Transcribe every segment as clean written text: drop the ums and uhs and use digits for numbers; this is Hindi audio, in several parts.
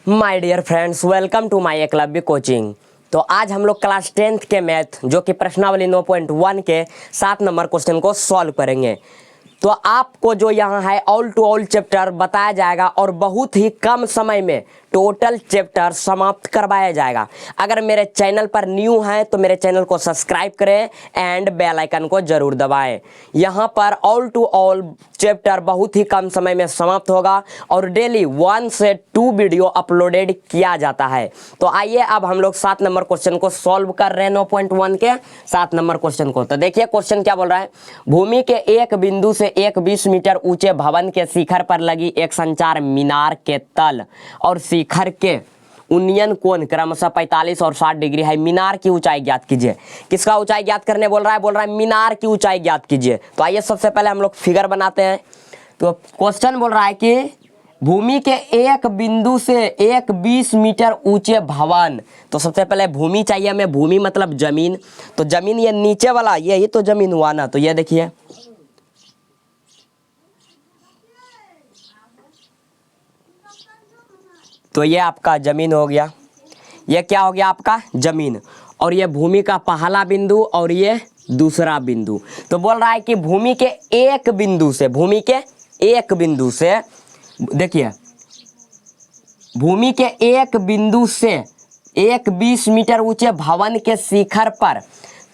My dear friends, welcome to my Eklavya coaching. तो आज हम लोग क्लास 10th के मैथ जो कि प्रश्नावली 9.1 के 7 नंबर क्वेश्चन को सॉल्व करेंगे। तो आपको जो यहाँ है ऑल टू ऑल चैप्टर बताया जाएगा और बहुत ही कम समय में टोटल चैप्टर समाप्त करवाया जाएगा। अगर मेरे चैनल पर न्यू हैं तो मेरे चैनल को सब्सक्राइब करें एंड बेल आइकन को ज़रूर दबाएं। यहाँ पर ऑल टू ऑल चैप्टर बहुत ही कम समय में समाप्त होगा और डेली 1 से 2 वीडियो अपलोडेड किया जाता है। तो आइए अब हम लोग 7 नंबर क्वेश्चन को सॉल्व कर रहे हैं 9.1 के 7 नंबर क्वेश्चन को। तो देखिए क्वेश्चन क्या बोल रहा है। भूमि के एक बिंदु से एक 20 मीटर ऊंचे भवन के शिखर पर लगी एक संचार मीनार के तल और शिखर के उन्नयन कोण क्रमशः 45 और 60 डिग्री है। मीनार की ऊंचाई ज्ञात कीजिए। किसका ऊंचाई ज्ञात करने बोल रहा है मीनार की ऊंचाई ज्ञात कीजिए। तो आइए सबसे पहले हम लोग फिगर बनाते हैं। तो क्वेश्चन बोल रहा है कि भूमि के एक बिंदु से एक 20 मीटर ऊंचे भवन। तो सबसे पहले भूमि चाहिए हमें। भूमि मतलब जमीन। तो जमीन ये नीचे वाला ये तो जमीन हुआ ना। तो ये देखिए तो ये आपका जमीन हो गया। ये क्या हो गया आपका जमीन। और ये भूमि का पहला बिंदु और ये दूसरा बिंदु। तो बोल रहा है कि भूमि के एक बिंदु से देखिए भूमि के एक बिंदु से एक 20 मीटर ऊंचे भवन के शिखर पर।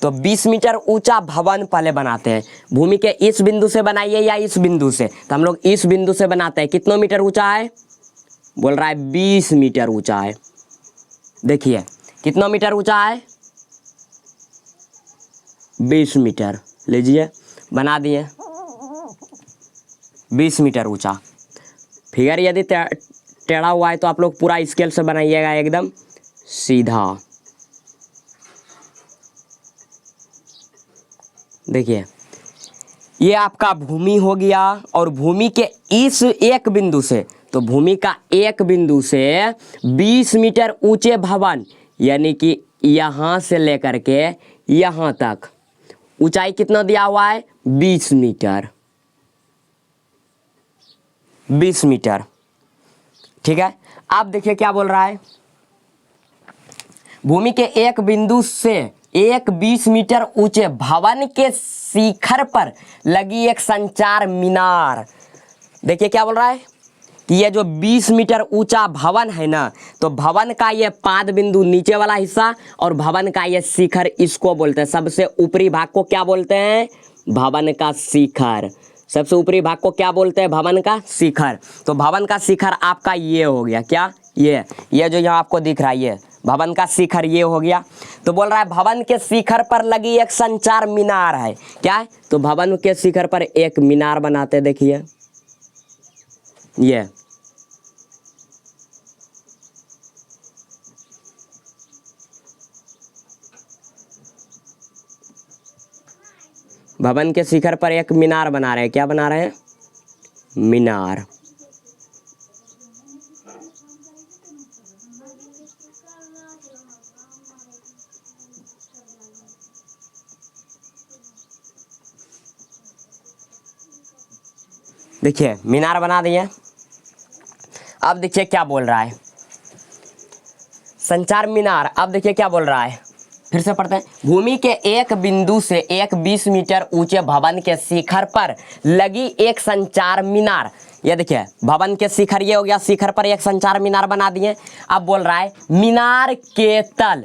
तो 20 मीटर ऊंचा भवन पहले बनाते हैं। भूमि के इस बिंदु से बनाइए या इस बिंदु से। तो हम लोग इस बिंदु से बनाते हैं। कितना मीटर ऊंचा है बोल रहा है 20 मीटर ऊंचा है। देखिए कितना मीटर ऊंचा है 20 मीटर। लीजिए बना दिए 20 मीटर ऊंचा। फिगर यदि टेढ़ा हुआ है तो आप लोग पूरा स्केल से बनाइएगा एकदम सीधा। देखिए ये आपका भूमि हो गया और भूमि के इस एक बिंदु से। तो भूमि का एक बिंदु से 20 मीटर ऊंचे भवन यानी कि यहाँ से लेकर के यहाँ तक ऊंचाई कितना दिया हुआ है 20 मीटर। 20 मीटर ठीक है। अब देखिए क्या बोल रहा है। भूमि के एक बिंदु से एक 20 मीटर ऊंचे भवन के शिखर पर लगी एक संचार मीनार। देखिए क्या बोल रहा है कि ये जो 20 मीटर ऊंचा भवन है ना। तो भवन का ये पाद बिंदु नीचे वाला हिस्सा और भवन का ये शिखर इसको बोलते हैं। सबसे ऊपरी भाग को क्या बोलते हैं भवन का शिखर। सबसे ऊपरी भाग को क्या बोलते हैं भवन का शिखर। तो भवन का शिखर आपका ये हो गया। क्या ये जो यहाँ आपको दिख रहा है ये भवन का शिखर ये हो गया। तो बोल रहा है भवन के शिखर पर लगी एक संचार मीनार है। क्या है तो भवन के शिखर पर एक मीनार बनाते। देखिए ये भवन के शिखर पर एक मीनार बना रहे हैं। क्या बना रहे हैं मीनार। देखिए मीनार बना दिए। अब देखिए क्या बोल रहा है संचार मीनार। अब देखिए क्या बोल रहा है फिर से पढ़ते हैं। भूमि के एक बिंदु से एक 20 मीटर ऊंचे भवन के शिखर पर लगी एक संचार मीनार। ये देखिए भवन के शिखर ये हो गया। शिखर पर एक संचार मीनार बना दिए। अब बोल रहा है मीनार के तल।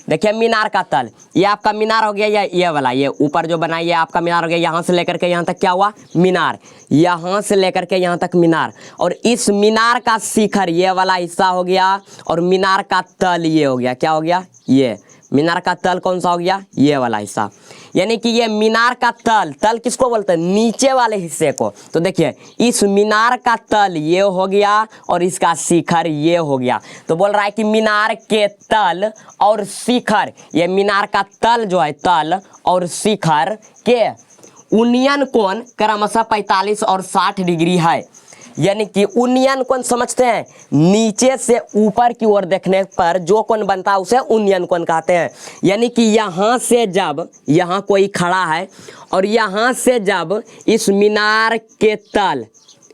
देखिए मीनार का तल ये आपका मीनार हो गया। ये वाला ये ऊपर जो बना ये आपका मीनार हो गया। यहाँ से लेकर के यहाँ तक क्या हुआ मीनार। यहाँ से लेकर के यहाँ तक मीनार और इस मीनार का शिखर ये वाला हिस्सा हो गया और मीनार का तल ये हो गया। क्या हो गया ये मीनार का तल कौन सा हो गया ये वाला हिस्सा। यानी कि ये मीनार का तल किसको बोलते हैं नीचे वाले हिस्से को। तो देखिए इस मीनार का तल ये हो गया और इसका शिखर ये हो गया। तो बोल रहा है कि मीनार के तल और शिखर ये मीनार का तल जो है तल और शिखर के उन्नयन कोण क्रमशः 45 और 60 डिग्री है। यानी कि उन्नयन कोण समझते हैं नीचे से ऊपर की ओर देखने पर जो कोण बनता है उसे उन्नयन कोण कहते हैं। यानी कि यहाँ से जब यहाँ कोई खड़ा है और यहाँ से जब इस मीनार के तल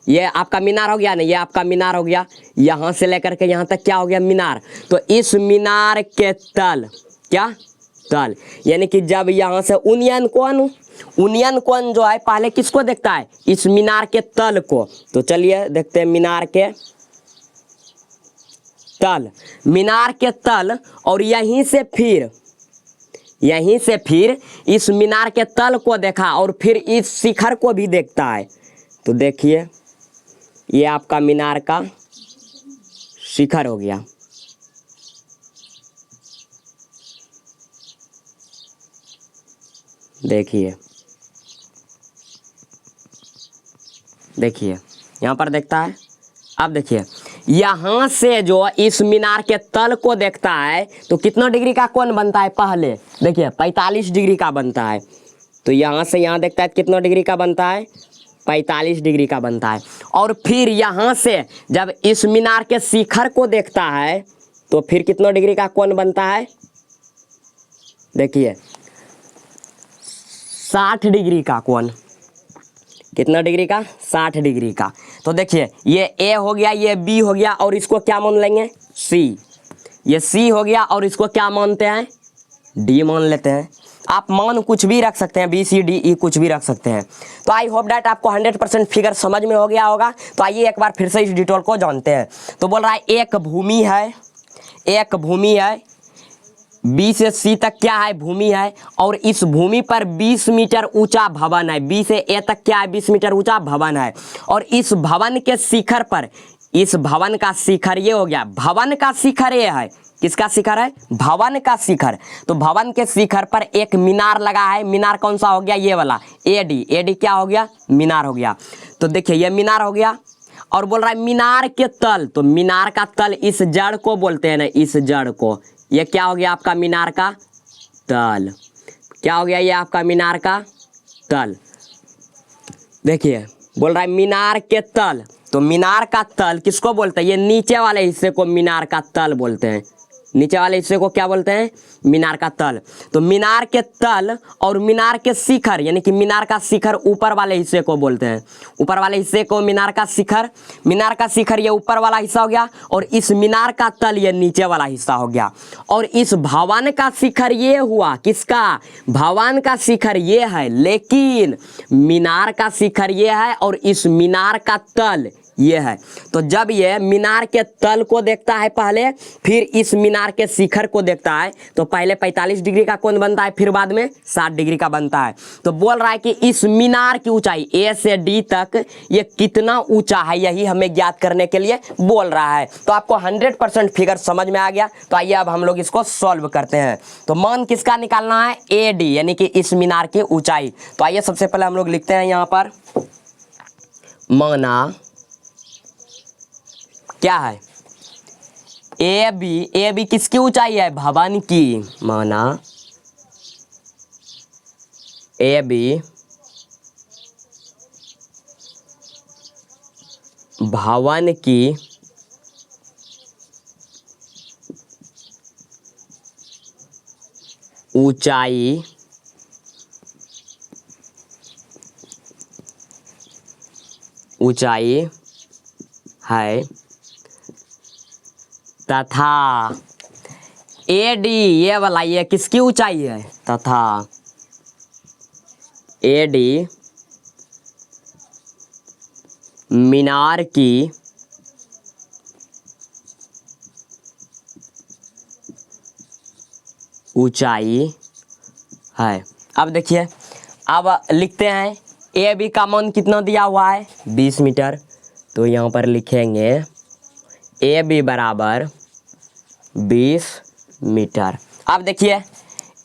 ये आपका मीनार हो गया ना, ये आपका मीनार हो गया, यहाँ से लेकर के यहाँ तक क्या हो गया, मीनार। तो इस मीनार के तल, क्या तल, यानी कि जब यहाँ से उनियन कोण जो है पहले किसको देखता है, इस मीनार के तल को। तो चलिए देखते हैं मीनार के तल, मीनार के तल, और यहीं से फिर इस मीनार के तल को देखा और फिर इस शिखर को भी देखता है। तो देखिए ये आपका मीनार का शिखर हो गया। देखिए यहाँ पर देखता है। अब देखिए यहाँ से जो इस मीनार के तल को देखता है तो कितना डिग्री का कोण बनता है, पहले देखिए 45 डिग्री का बनता है। तो यहाँ से यहाँ देखता है कितना डिग्री का बनता है, 45 डिग्री का बनता है। और फिर यहाँ से जब इस मीनार के शिखर को देखता है तो फिर कितना डिग्री का कोण बनता है, देखिए 60 डिग्री का कोण। कितना डिग्री का, 60 डिग्री का। तो देखिए ये ए हो गया, ये बी हो गया, और इसको क्या मान लेंगे, सी। ये सी हो गया और इसको क्या मानते हैं, डी मान लेते हैं। आप मान कुछ भी रख सकते हैं, बी सी डी ई कुछ भी रख सकते हैं। तो आई होप डैट आपको 100% फिगर समझ में हो गया होगा। तो आइए एक बार फिर से इस डिटेल को जानते हैं। तो बोल रहा है एक भूमि है, बी से सी तक क्या है, भूमि है, और इस भूमि पर 20 मीटर ऊंचा भवन है। बी से ए तक क्या है, 20 मीटर ऊंचा भवन है। और इस भवन के शिखर पर, इस भवन का शिखर ये हो गया, भवन का शिखर ये है, किसका शिखर है, भवन का शिखर। तो भवन के शिखर पर एक मीनार लगा है। मीनार कौन सा हो गया, ये वाला एडी क्या हो गया, मीनार हो गया। तो देखिए ये मीनार हो गया। और बोल रहा है मीनार के तल, तो मीनार का तल इस जड़ को बोलते हैं ना, इस जड़ को। ये क्या हो गया आपका मीनार का तल, क्या हो गया ये आपका मीनार का तल। देखिए बोल रहा है मीनार के तल, तो मीनार का तल किसको बोलते हैं, ये नीचे वाले हिस्से को मीनार का तल बोलते हैं। नीचे वाले हिस्से को क्या बोलते हैं, मीनार का तल। तो मीनार के तल और मीनार के शिखर, यानी कि मीनार का शिखर ऊपर वाले हिस्से को बोलते हैं। ऊपर वाले हिस्से को मीनार का शिखर, मीनार का शिखर ये ऊपर वाला हिस्सा हो गया, और इस मीनार का तल ये नीचे वाला हिस्सा हो गया। और इस भवन का शिखर ये हुआ, किसका, भवन का शिखर ये है, लेकिन मीनार का शिखर ये है और इस मीनार का तल ये है। तो जब ये मीनार के तल को देखता है पहले, फिर इस मीनार के शिखर को देखता है, तो पहले 45 डिग्री का कोण बनता है, फिर बाद में 60 डिग्री का बनता है। तो बोल रहा है कि इस मीनार की ऊंचाई ए से डी तक ये कितना ऊंचा है, यही हमें ज्ञात करने के लिए बोल रहा है। तो आपको 100% फिगर समझ में आ गया। तो आइए अब हम लोग इसको सॉल्व करते हैं। तो मान किसका निकालना है, ए डी, यानी कि इस मीनार की ऊंचाई। तो आइए सबसे पहले हम लोग लिखते हैं यहाँ पर, माना क्या है, ए बी किसकी ऊंचाई है, भवन की। माना ए बी भवन की ऊंचाई है, तथा ए डी ये वाला ये किसकी ऊंचाई है, तथा ए डी मीनार की ऊंचाई है। अब देखिए, अब लिखते हैं ए बी का मान कितना दिया हुआ है, 20 मीटर। तो यहाँ पर लिखेंगे ए बी बराबर 20 मीटर। अब देखिए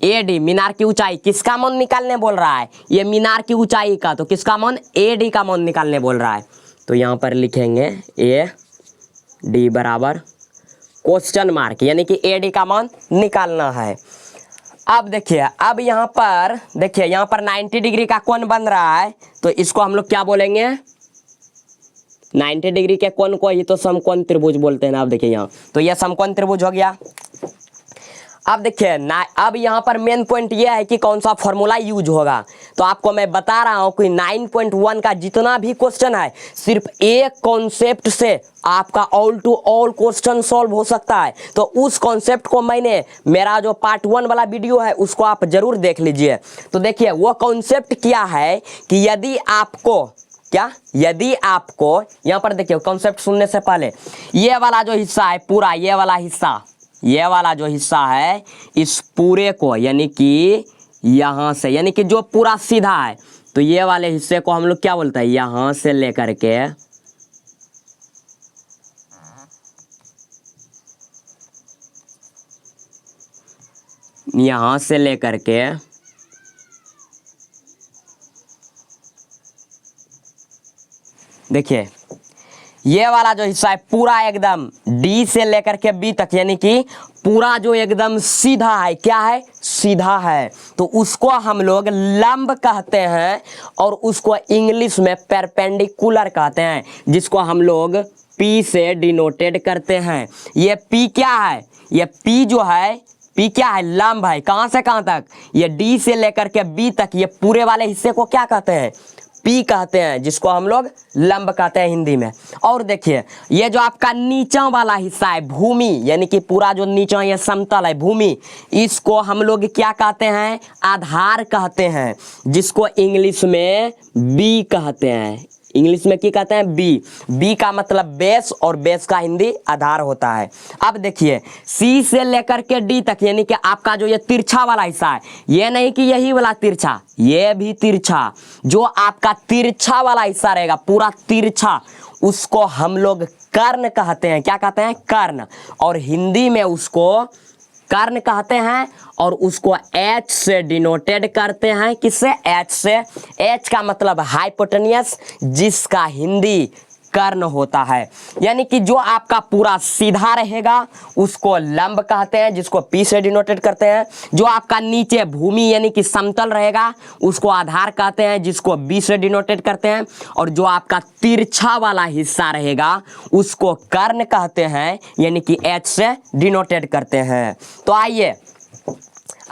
ए डी मीनार की ऊंचाई, किसका मान निकालने बोल रहा है, ये मीनार की ऊंचाई का। तो किसका मान, ए डी का मान निकालने बोल रहा है। तो यहाँ पर लिखेंगे ए डी बराबर क्वेश्चन मार्क, यानी कि ए डी का मान निकालना है। अब देखिए, अब यहाँ पर देखिए, यहाँ पर 90 डिग्री का कोण बन रहा है। तो इसको हम लोग क्या बोलेंगे, 90 डिग्री के कोण को ही तो समकोण त्रिभुज बोलते हैं ना। अब देखिए यहाँ, तो यह समकोण त्रिभुज हो गया। अब देखिए ना, अब यहाँ पर मेन पॉइंट ये है कि कौन सा फॉर्मूला यूज होगा। तो आपको मैं बता रहा हूँ कि 9.1 का जितना भी क्वेश्चन है सिर्फ एक कॉन्सेप्ट से आपका all to all question solve हो सकता है। तो उस कॉन्सेप्ट को मैंने मेरा जो पार्ट 1 वाला वीडियो है उसको आप जरूर देख लीजिए। तो देखिए वो कॉन्सेप्ट क्या है कि यदि आपको यहाँ पर देखिए कॉन्सेप्ट सुनने से पहले ये वाला जो हिस्सा है पूरा, ये वाला जो हिस्सा है इस पूरे को यानी कि यहाँ से, यानी कि जो पूरा सीधा है, तो ये वाले हिस्से को हम लोग क्या बोलते हैं, यहाँ से लेकर के देखिए ये वाला जो हिस्सा है पूरा एकदम डी से लेकर के बी तक, यानी कि पूरा जो एकदम सीधा है, क्या है, सीधा है, तो उसको हम लोग लंब कहते हैं और उसको इंग्लिश में परपेंडिकुलर कहते हैं, जिसको हम लोग पी से डिनोटेड करते हैं। ये पी क्या है, ये पी जो है, पी क्या है, लंब है। कहाँ से कहाँ तक, ये डी से लेकर के बी तक, ये पूरे वाले हिस्से को क्या कहते हैं, पी कहते हैं, जिसको हम लोग लंब कहते हैं हिंदी में। और देखिए ये जो आपका नीचा वाला हिस्सा है भूमि, यानी कि पूरा जो नीचा ये समतल है भूमि, इसको हम लोग क्या कहते हैं, आधार कहते हैं, जिसको इंग्लिश में बी कहते हैं। इंग्लिश में क्या कहते हैं, बी का मतलब बेस, और बेस का हिंदी आधार होता है। अब देखिए सी से लेकर के डी तक, यानी कि आपका जो ये तिरछा वाला हिस्सा है, ये नहीं कि यही वाला तिरछा, ये भी तिरछा, जो आपका तिरछा वाला हिस्सा रहेगा पूरा तिरछा, उसको हम लोग कर्ण कहते हैं। क्या कहते हैं, कर्ण, और हिंदी में उसको कर्ण कहते हैं, और उसको एच से डिनोटेड करते हैं। किससे, एच से। एच का मतलब हाइपोटेनियस, जिसका हिंदी कर्ण होता है। यानी कि जो आपका पूरा सीधा रहेगा उसको लंब कहते हैं, जिसको पी से डिनोटेड करते हैं। जो आपका नीचे भूमि यानी कि समतल रहेगा उसको आधार कहते हैं, जिसको बी से डिनोटेड करते हैं। और जो आपका तिरछा वाला हिस्सा रहेगा उसको कर्ण कहते हैं, यानी कि एच से डिनोटेड करते हैं। तो आइए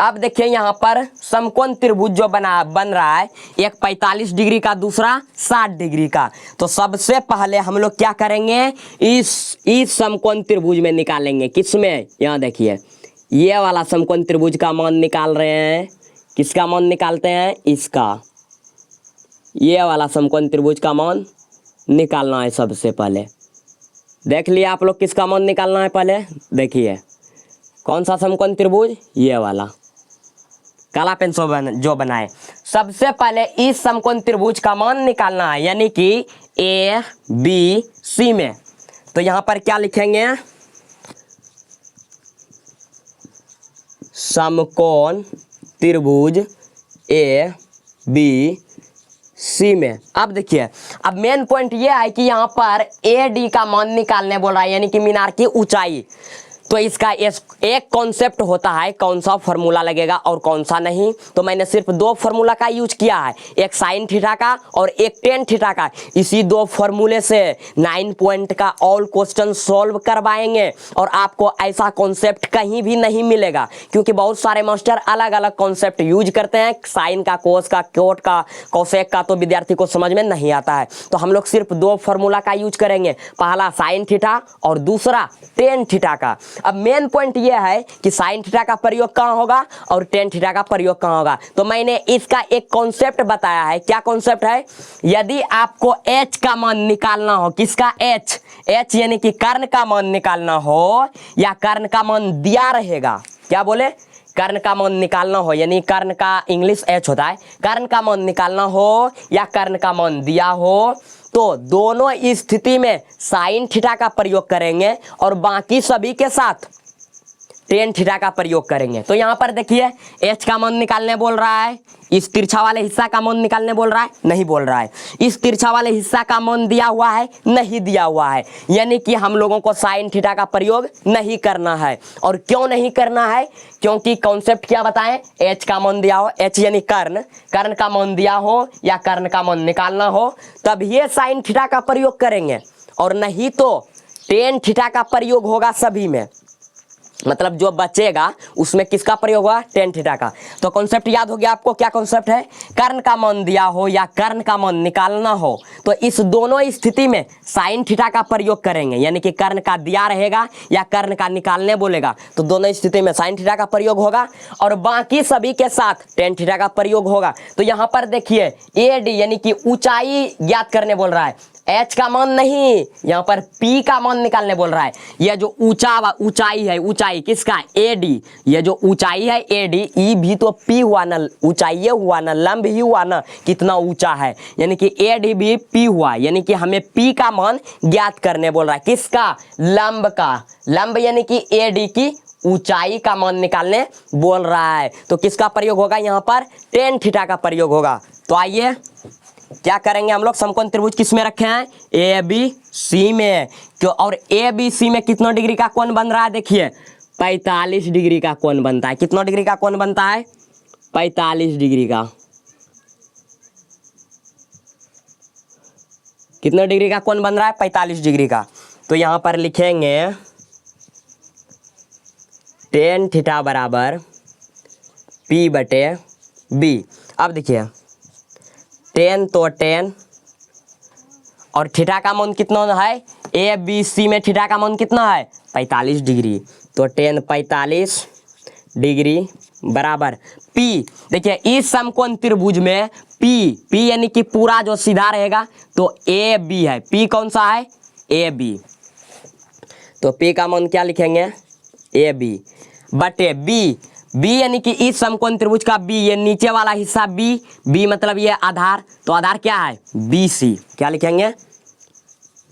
अब देखिए यहाँ पर समकोण त्रिभुज जो बन रहा है, एक 45 डिग्री का, दूसरा 60 डिग्री का। तो सबसे पहले हम लोग क्या करेंगे, इस समकोण त्रिभुज में निकालेंगे। किसमें, यहाँ देखिए ये वाला समकोण त्रिभुज का मान निकाल रहे हैं। किसका मान निकालते हैं, इसका, ये वाला समकोण त्रिभुज का मान निकालना है। सबसे पहले देख लिया आप लोग किसका मान निकालना है, पहले देखिए कौन सा समकोण त्रिभुज, ये वाला काला पेन जो बनाए। सबसे पहले इस समकोण त्रिभुज का मान निकालना है, यानी कि ए बी सी में। तो यहां पर क्या लिखेंगे, समकोण त्रिभुज ए बी सी में। अब देखिए अब मेन पॉइंट ये है कि यहाँ पर ए डी का मान निकालने बोल रहा है, यानी कि मीनार की ऊंचाई। तो इसका एक कॉन्सेप्ट होता है कौन सा फॉर्मूला लगेगा और कौन सा नहीं। तो मैंने सिर्फ 2 फॉर्मूला का यूज किया है, एक साइन थीटा का और एक टेन थीटा का। इसी 2 फॉर्मूले से 9 पॉइंट का ऑल क्वेश्चन सॉल्व करवाएंगे, और आपको ऐसा कॉन्सेप्ट कहीं भी नहीं मिलेगा, क्योंकि बहुत सारे मास्टर अलग अलग कॉन्सेप्ट यूज करते हैं। साइन का, कोस का, कोट का, कोसेक का, तो विद्यार्थी को समझ में नहीं आता है। तो हम लोग सिर्फ 2 फॉर्मूला का यूज करेंगे, पहला साइन थीटा और दूसरा टेन थीटा का। अब मेन पॉइंट यह है कि साइन थीटा का प्रयोग कहाँ होगा और टेन थीटा का प्रयोग कहाँ होगा। तो मैंने इसका एक कॉन्सेप्ट बताया है। क्या कॉन्सेप्ट है, यदि आपको h का मान निकालना हो, किसका, h यानी कि कर्ण का मान निकालना हो, या कर्ण का मान दिया रहेगा, क्या बोले, कर्ण का मान निकालना हो, यानी कर्ण का इंग्लिश h होता है, कर्ण का मान निकालना हो या कर्ण का मान दिया हो, तो दोनों स्थिति में साइन थीटा का प्रयोग करेंगे और बाकी सभी के साथ टेन थीटा का प्रयोग करेंगे। तो यहाँ पर देखिए h का मान निकालने बोल रहा है, इस तिरछा वाले हिस्सा का मान निकालने बोल रहा है, नहीं बोल रहा है। इस तिरछा वाले हिस्सा का मान दिया हुआ है, नहीं दिया हुआ है, यानी कि हम लोगों को साइन थीटा का प्रयोग नहीं करना है। और क्यों नहीं करना है, क्योंकि कॉन्सेप्ट क्या बताएं, h का मान दिया हो, h यानी कर्ण, कर्ण का मान दिया हो या कर्ण का मान निकालना हो, तब ये साइन थीटा का प्रयोग करेंगे, और नहीं तो टेन थीटा का प्रयोग होगा सभी में। मतलब जो बचेगा उसमें किसका प्रयोग होगा, टेन थीटा का। तो कॉन्सेप्ट याद हो गया आपको, क्या कॉन्सेप्ट है, कर्ण का मान दिया हो या कर्ण का मान निकालना हो तो इस दोनों स्थिति में साइन थीटा का प्रयोग करेंगे, यानी कि कर्ण का दिया रहेगा या कर्ण का निकालने बोलेगा तो दोनों स्थिति में साइन थीटा का प्रयोग होगा और बाकी सभी के साथ टेन थीटा का प्रयोग होगा। तो यहाँ पर देखिए ए डी यानी कि ऊंचाई ज्ञात करने बोल रहा है, एच का मान नहीं, यहाँ पर पी का मान निकालने बोल रहा है। यह जो ऊंचाई है, ऊंचाई किसका, ए डी, यह जो ऊंचाई है ए डी, ई भी तो पी हुआ ना, ऊंचाई हुआ ना, लंब ही हुआ ना, कितना ऊंचा है, यानी कि ए डी भी पी हुआ, यानी कि हमें पी का मान ज्ञात करने बोल रहा है, किसका, लंब का, लंब यानी कि ए डी की ऊंचाई का मान निकालने बोल रहा है। तो किसका प्रयोग होगा, यहाँ पर टेन थीटा का प्रयोग होगा। तो आइए क्या करेंगे हम लोग, समकोण त्रिभुज किस में रखे हैं, ए बी सी में, क्यों, और ए बी सी में कितना डिग्री का कोण बन रहा है, देखिए 45 डिग्री का कोण बनता है। कितना डिग्री का कोण बनता है, 45 डिग्री का। कितना डिग्री का कोण बन रहा है, 45 डिग्री का। तो यहां पर लिखेंगे टेन थीटा बराबर पी बटे बी। अब देखिए टेन तो टेन और थीटा का मान कितना है, ए बी सी में थीटा का मान कितना है, 45 डिग्री। तो टेन 45 डिग्री बराबर पी। देखिए इस समकोण त्रिभुज में पी यानी कि पूरा जो सीधा रहेगा तो ए बी है, पी कौन सा है, ए बी। तो पी का मान क्या लिखेंगे, ए बी बटे बी यानी कि इस समकोण त्रिभुज का बी, ये नीचे वाला हिस्सा बी मतलब ये आधार, तो आधार क्या है, बी सी, क्या लिखेंगे,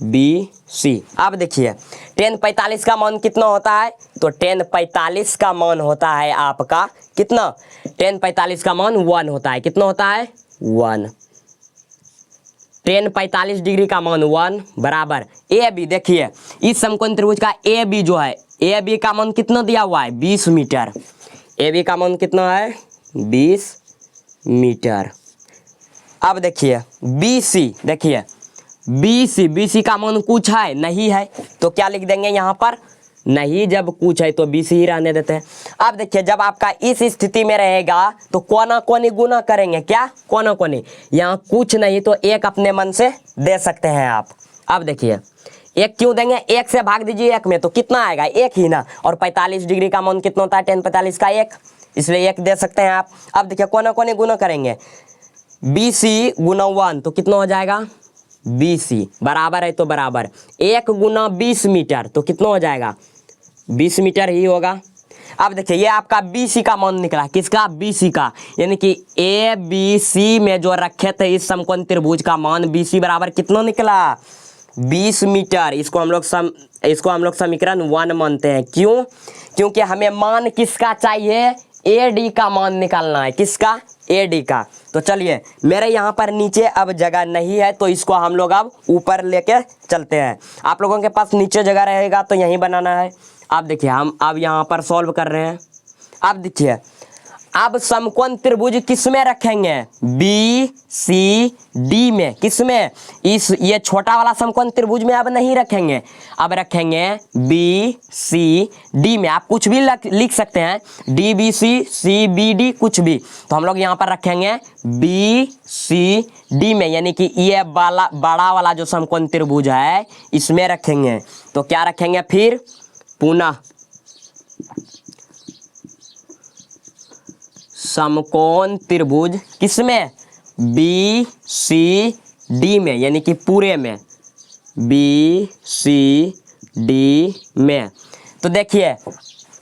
बी सी। अब देखिए टेन 45 का मान कितना होता है, तो टेन 45 का मान होता है आपका कितना, टेन 45 का मान 1 होता है, कितना होता है, 1। टेन 45 डिग्री का मान 1 बराबर ए बी। देखिए इस समकोण त्रिभुज का ए बी जो है, ए बी का मान कितना दिया हुआ है, 20 मीटर। ए बी का मान कितना है, 20 मीटर। अब देखिए बी सी, देखिए बी सी का मान कुछ है, नहीं है, तो क्या लिख देंगे यहाँ पर, नहीं, जब कुछ है तो बी सी ही रहने देते हैं। अब देखिए जब आपका इस स्थिति में रहेगा तो कोना कोनी गुना करेंगे, क्या, कोना कोनी, यहाँ कुछ नहीं तो एक अपने मन से दे सकते हैं आप। अब देखिए एक क्यों देंगे, एक से भाग दीजिए एक में तो कितना आएगा, एक ही ना, और 45 डिग्री का मान कितना होता है, टेन 45 का एक, इसलिए एक दे सकते हैं आप। अब देखिए कोना कोनी गुना करेंगे, बी सी गुना 1 तो कितना हो जाएगा, बी सी बराबर है तो बराबर 1 गुना 20 मीटर तो कितना हो जाएगा, 20 मीटर ही होगा। अब देखिए ये आपका बी सी का मान निकला, किसका, बी सी का, यानी कि ए बी सी में जो रखे थे इस समकोण त्रिभुज का मान बी सी बराबर कितना निकला, 20 मीटर। इसको हम लोग समीकरण 1 मानते हैं। क्यों, क्योंकि हमें मान किसका चाहिए, ए डी का मान निकालना है, किसका, ए डी का। तो चलिए मेरे यहाँ पर नीचे अब जगह नहीं है तो इसको हम लोग अब ऊपर लेके चलते हैं। आप लोगों के पास नीचे जगह रहेगा तो यहीं बनाना है। अब देखिए हम अब यहाँ पर सॉल्व कर रहे हैं। अब देखिए अब समकोण त्रिभुज किस में रखेंगे, बी सी डी में, किस में, इस ये छोटा वाला समकोण त्रिभुज में अब नहीं रखेंगे, अब रखेंगे बी सी डी में। आप कुछ भी लिख सकते हैं, D B C B D कुछ भी, तो हम लोग यहाँ पर रखेंगे बी सी डी में, यानी कि ये बड़ा वाला जो समकोण त्रिभुज है इसमें रखेंगे। तो क्या रखेंगे फिर, पुनः समकोण त्रिभुज किसमें, बी सी डी में, यानी कि पूरे में, बी सी डी में। तो देखिए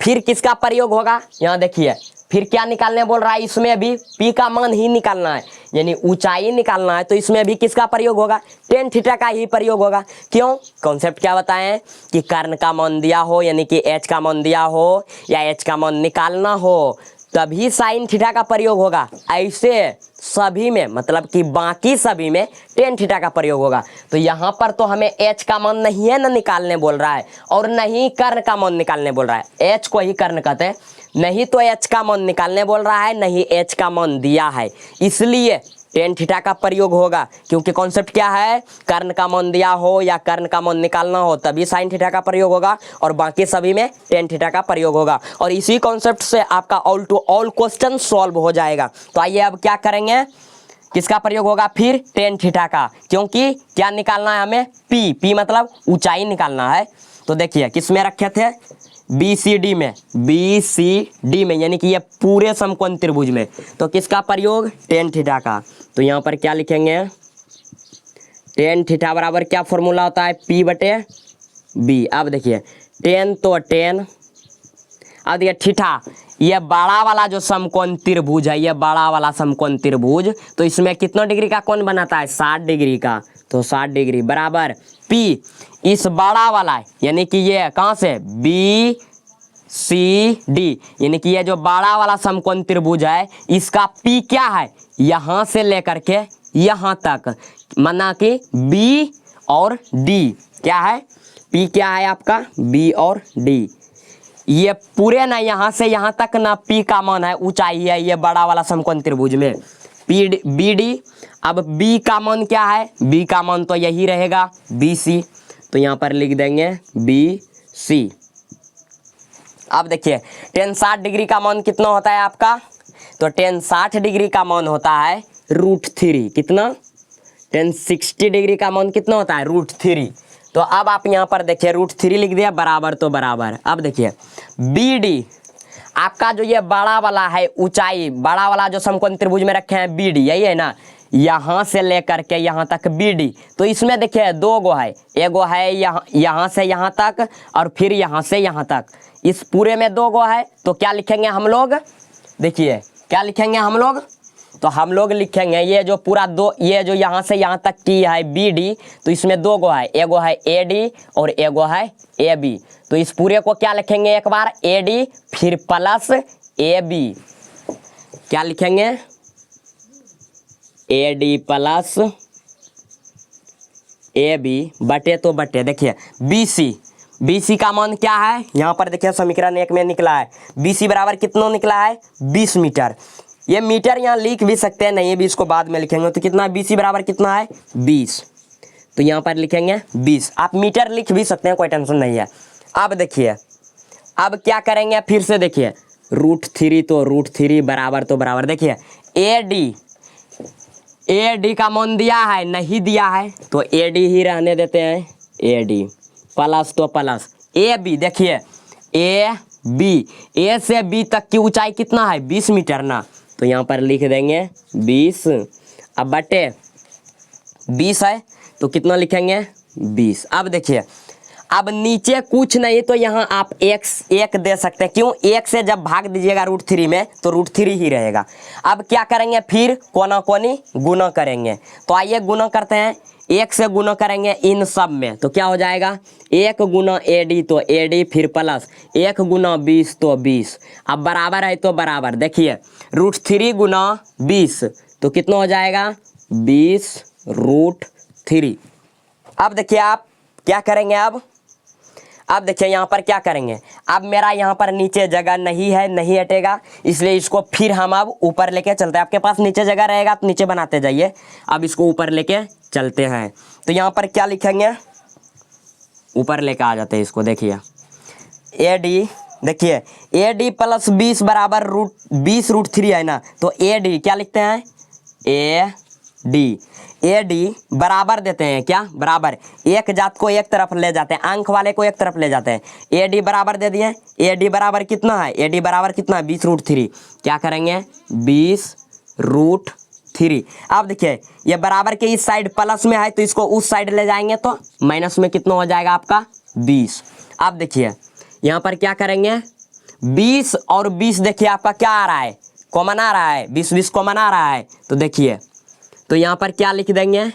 फिर किसका प्रयोग होगा, यहाँ देखिए फिर क्या निकालने बोल रहा है, इसमें भी पी का मान ही निकालना है, यानी ऊंचाई निकालना है, तो इसमें भी किसका प्रयोग होगा, टेन थीटा का ही प्रयोग होगा। क्यों, कॉन्सेप्ट क्या बताएं कि कर्ण का मान दिया हो, यानी कि एच का मान दिया हो या एच का मान निकालना हो तभी साइन थीटा का प्रयोग होगा। ऐसे सभी में, मतलब कि बाकी सभी में टेन थीटा का प्रयोग होगा। तो यहाँ पर तो हमें एच का मान नहीं है ना निकालने बोल रहा है, और नहीं कर्ण का मान निकालने बोल रहा है, एच को ही कर्ण कहते हैं, नहीं तो एच का मान निकालने बोल रहा है, नहीं एच का मान दिया है, इसलिए टेन थीटा का प्रयोग होगा, क्योंकि कॉन्सेप्ट क्या है, कर्ण का मान दिया हो या कर्ण का मान निकालना हो तभी साइन थीटा का प्रयोग होगा और बाकी सभी में टेन थीटा का प्रयोग होगा। और इसी कॉन्सेप्ट से आपका all to all question solve हो जाएगा। तो आइए अब क्या करेंगे, किसका प्रयोग होगा, फिर टेन थीटा का, क्योंकि क्या निकालना है हमें, पी मतलब ऊंचाई निकालना है। तो देखिए किस में रखे थे, BCD में, यानी कि ये पूरे समकोण त्रिभुज में। तो किसका प्रयोग, टेन थीटा का। तो यहाँ पर क्या लिखेंगे, टेन थीटा बराबर क्या फॉर्मूला होता है, P/B। अब देखिए टेन तो टेन, अब देखिए थीटा, ये बड़ा वाला जो समकोण त्रिभुज है, ये बड़ा वाला समकोण त्रिभुज, तो इसमें कितना डिग्री का कोण बनाता है, 60 डिग्री का। तो 60 डिग्री बराबर P, इस बड़ा वाला यानी कि ये कहाँ से, BCD, यानी कि ये जो बड़ा वाला समकोण त्रिभुज है इसका P क्या है, यहाँ से लेकर के यहाँ तक, माना कि B और D क्या है, P क्या है आपका, B और D। ये पूरे ना यहाँ से यहाँ तक ना P का मान है, ऊंचाई है ये बड़ा वाला समकोण त्रिभुज में, BD। अब B का मान क्या है, B का मान तो यही रहेगा BC, तो यहाँ पर लिख देंगे BC। अब देखिए टेन 60 डिग्री का मान कितना होता है आपका, तो टेन 60 डिग्री का मान होता है √3, कितना, टेन 60 डिग्री का मान कितना होता है, √3। तो अब आप यहाँ पर देखिए √3 लिख दिया, बराबर तो बराबर। अब देखिए BD, आपका जो ये बड़ा वाला है ऊंचाई, बड़ा वाला जो समकोण त्रिभुज में रखे हैं BD, यही है ना, यहाँ से लेकर के यहाँ तक BD। तो इसमें देखिए दो गो है, एगो है यहाँ से यहाँ तक और फिर यहाँ से यहाँ तक, इस पूरे में दो गो है। तो क्या लिखेंगे हम लोग, देखिए क्या लिखेंगे हम लोग, तो हम लोग लिखेंगे ये जो पूरा दो, ये जो यहाँ से यहाँ तक की है BD, तो इसमें दो गो है, एगो है AD और एगो है AB। तो इस पूरे को क्या लिखेंगे, एक बार AD फिर प्लस AB, क्या लिखेंगे, AD प्लस AB बटे तो बटे, देखिए BC का मान क्या है, यहाँ पर देखिए समीकरण 1 में निकला है, BC बराबर कितना निकला है, 20 मीटर। ये मीटर यहाँ लिख भी सकते हैं, नहीं भी इसको बाद में लिखेंगे। तो कितना, BC बराबर कितना है, 20, तो यहाँ पर लिखेंगे 20। आप मीटर लिख भी सकते हैं, कोई टेंशन नहीं है। अब देखिए अब क्या करेंगे, फिर से देखिए √3, तो √3 बराबर तो बराबर, देखिए AD का मान दिया है, नहीं दिया है तो AD ही रहने देते हैं, AD प्लस तो प्लस AB, देखिए A से B तक की ऊंचाई कितना है, 20 मीटर ना, तो यहाँ पर लिख देंगे 20, अब बटे 20 है तो कितना लिखेंगे, 20। अब देखिए अब नीचे कुछ नहीं, तो यहाँ आप एक दे सकते हैं, क्यों, एक से जब भाग दीजिएगा √3 में तो √3 ही रहेगा। अब क्या करेंगे, फिर कोना कोनी गुना करेंगे। तो आइए गुना करते हैं, 1 से गुना करेंगे इन सब में, तो क्या हो जाएगा, 1 गुना AD तो AD फिर प्लस 1 गुना 20 तो 20, अब बराबर है तो बराबर, देखिए √3 गुना 20 तो कितना हो जाएगा, 20√3। अब देखिए आप क्या करेंगे, अब देखिए यहाँ पर क्या करेंगे, अब मेरा यहाँ पर नीचे जगह नहीं है, नहीं हटेगा, इसलिए इसको फिर हम अब ऊपर लेके चलते हैं। आपके पास नीचे जगह रहेगा तो नीचे बनाते जाइए, अब इसको ऊपर लेके चलते हैं। तो यहाँ पर क्या लिखेंगे, ऊपर लेके आ जाते हैं इसको, देखिए AD, देखिए AD प्लस 20 बराबर 20√3 है ना, तो AD क्या लिखते हैं, AD बराबर देते हैं, क्या बराबर, एक जात को एक तरफ ले जाते हैं, अंक वाले को एक तरफ ले जाते हैं। AD बराबर दे दिए, AD बराबर कितना है, AD बराबर कितना है, 20√3, क्या करेंगे 20√3। अब देखिए ये बराबर के इस साइड प्लस में है तो इसको उस साइड ले जाएंगे तो माइनस में कितना हो जाएगा आपका, 20। अब देखिए यहाँ पर क्या करेंगे, 20 और 20 देखिए आपका क्या आ रहा है, कॉमन आ रहा है, 20 कॉमन आ रहा है, तो देखिए तो यहाँ पर क्या लिख देंगे,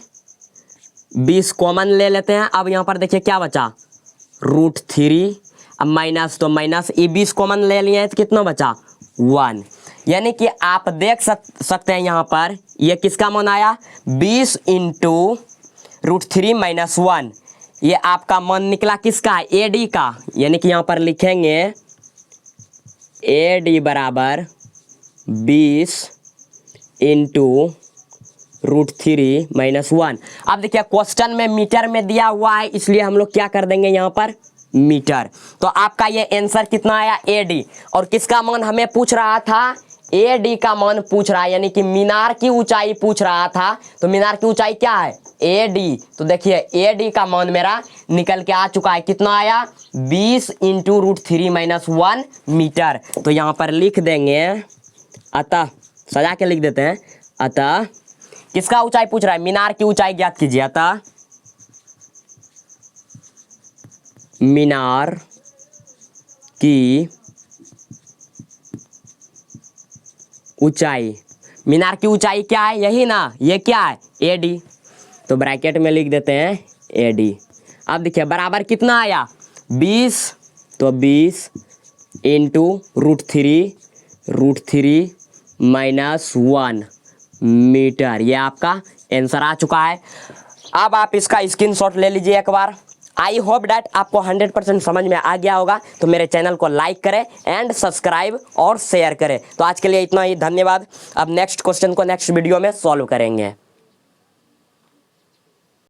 20 कॉमन ले लेते हैं। अब यहाँ पर देखिए क्या बचा, √3, अब माइनस तो माइनस, ये 20 कॉमन ले लिए तो कितना बचा, 1। यानी कि आप देख सकते हैं यहाँ पर ये किसका मान आया, 20 × √3 - 1, ये आपका मान निकला किसका, AD का। यानी कि यहाँ पर लिखेंगे AD बराबर 20 × √3 - 1। अब देखिए क्वेश्चन में मीटर में दिया हुआ है, इसलिए हम लोग क्या कर देंगे यहाँ पर मीटर। तो आपका ये आंसर कितना आया AD। और किसका मान हमें पूछ रहा था, AD का मान पूछ रहा है, यानी कि मीनार की ऊंचाई पूछ रहा था। तो मीनार की ऊंचाई क्या है AD। तो देखिए AD का मान मेरा निकल के आ चुका है, कितना आया 20 × √3 - 1 मीटर। तो यहाँ पर लिख देंगे, अतः सजा के लिख देते हैं, अतः किसका ऊंचाई पूछ रहा है, मीनार की ऊंचाई ज्ञात कीजिए। अतः मीनार की ऊंचाई, मीनार की ऊंचाई क्या है, यही ना, ये क्या है AD। तो ब्रैकेट में लिख देते हैं AD। अब देखिए बराबर कितना आया 20। तो 20 × √3 - 1 मीटर, ये आपका आंसर आ चुका है। अब आप इसका स्क्रीनशॉट ले लीजिए एक बार। आई होप डैट आपको 100% समझ में आ गया होगा। तो मेरे चैनल को लाइक करें एंड सब्सक्राइब और शेयर करें। तो आज के लिए इतना ही, धन्यवाद। अब नेक्स्ट क्वेश्चन को नेक्स्ट वीडियो में सॉल्व करेंगे।